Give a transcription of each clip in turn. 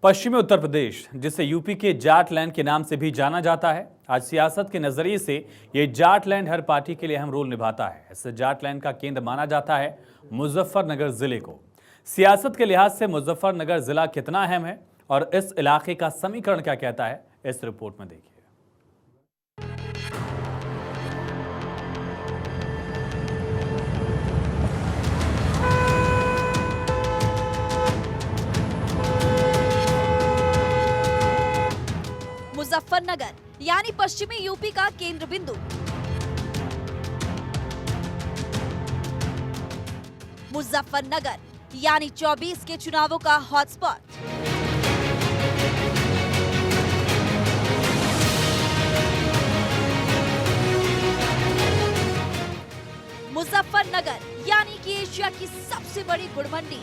पश्चिमी उत्तर प्रदेश, जिसे यूपी के जाटलैंड के नाम से भी जाना जाता है, आज सियासत के नजरिए से ये जाटलैंड हर पार्टी के लिए अहम रोल निभाता है। इस जाटलैंड का केंद्र माना जाता है मुजफ्फरनगर जिले को। सियासत के लिहाज से मुजफ्फरनगर जिला कितना अहम है और इस इलाके का समीकरण क्या कहता है, इस रिपोर्ट में देखिए। मुजफ्फरनगर यानी पश्चिमी यूपी का केंद्र बिंदु। मुजफ्फरनगर यानी 24 के चुनावों का हॉटस्पॉट। मुजफ्फरनगर यानी कि एशिया की सबसे बड़ी गुड़ मंडी।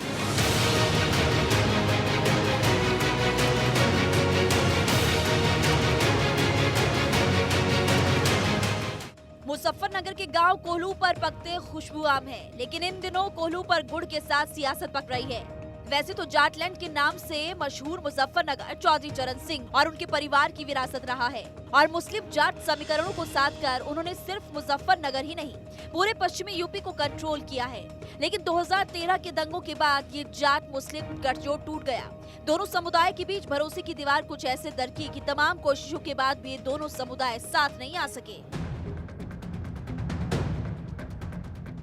मुजफ्फरनगर के गांव कोल्हू पर पकते खुशबू आम है, लेकिन इन दिनों कोल्हू पर गुड़ के साथ सियासत पक रही है। वैसे तो जाटलैंड के नाम से मशहूर मुजफ्फरनगर चौधरी चरण सिंह और उनके परिवार की विरासत रहा है और मुस्लिम जाट समीकरणों को साध कर उन्होंने सिर्फ मुजफ्फरनगर ही नहीं, पूरे पश्चिमी यूपी को कंट्रोल किया है। लेकिन 2013 के दंगों के बाद ये जाट मुस्लिम गठजोड़ टूट गया। दोनों समुदाय के बीच भरोसे की दीवार कुछ ऐसे दरकी कि तमाम कोशिशों के बाद भी ये दोनों समुदाय साथ नहीं आ सके।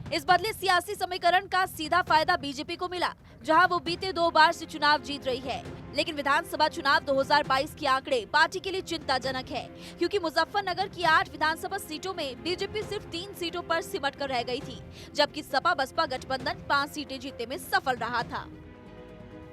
इस बदले सियासी समीकरण का सीधा फायदा बीजेपी को मिला, जहां वो बीते 2 बार से चुनाव जीत रही है। लेकिन विधानसभा चुनाव 2022 के आंकड़े पार्टी के लिए चिंताजनक है, क्योंकि मुजफ्फरनगर की 8 विधानसभा सीटों में बीजेपी सिर्फ 3 सीटों पर सिमट कर रह गई थी, जबकि सपा बसपा गठबंधन 5 सीटें जीतने में सफल रहा था।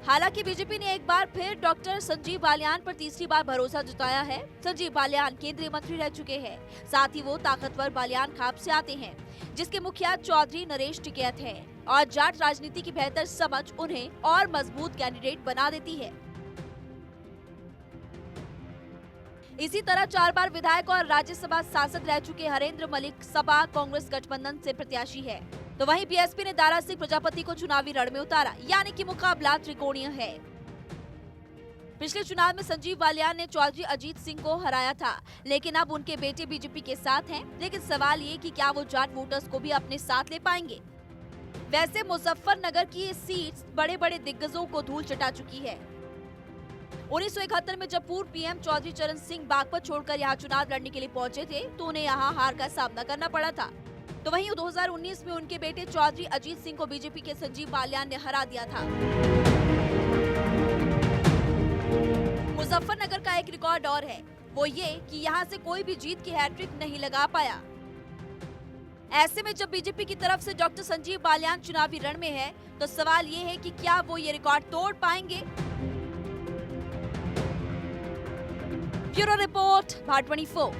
हालांकि बीजेपी ने एक बार फिर डॉक्टर संजीव बालियान पर तीसरी बार भरोसा जताया है। संजीव बालियान केंद्रीय मंत्री रह चुके हैं, साथ ही वो ताकतवर बालियान खाप से आते हैं, जिसके मुखिया चौधरी नरेश टिकैत हैं और जाट राजनीति की बेहतर समझ उन्हें और मजबूत कैंडिडेट बना देती है। इसी तरह 4 बार विधायक और राज्यसभा सांसद रह चुके हरेंद्र मलिक सपा कांग्रेस गठबंधन से प्रत्याशी है, तो वहीं बीएसपी ने दारा सिंह प्रजापति को चुनावी रण में उतारा, यानी कि मुकाबला त्रिकोणीय है। पिछले चुनाव में संजीव बालियान ने चौधरी अजीत सिंह को हराया था, लेकिन अब उनके बेटे बीजेपी के साथ हैं। लेकिन सवाल ये कि क्या वो जाट वोटर्स को भी अपने साथ ले पाएंगे। वैसे मुजफ्फरनगर की ये सीट बड़े बड़े दिग्गजों को धूल चटा चुकी है। 1971 में जब पूर्व पीएम चौधरी चरण सिंह बागपत छोड़कर यहाँ चुनाव लड़ने के लिए पहुंचे थे, तो उन्हें यहाँ हार का सामना करना पड़ा था। तो वहीं 2019 में उनके बेटे चौधरी अजीत सिंह को बीजेपी के संजीव बालियान ने हरा दिया था। मुजफ्फरनगर का एक रिकॉर्ड और है, वो ये कि यहाँ से कोई भी जीत की हैट्रिक नहीं लगा पाया। ऐसे में जब बीजेपी की तरफ से डॉक्टर संजीव बालियान चुनावी रण में है, तो सवाल ये है कि क्या वो ये रिकॉर्ड तोड़ पाएंगे। Bureau report, Bharat 24।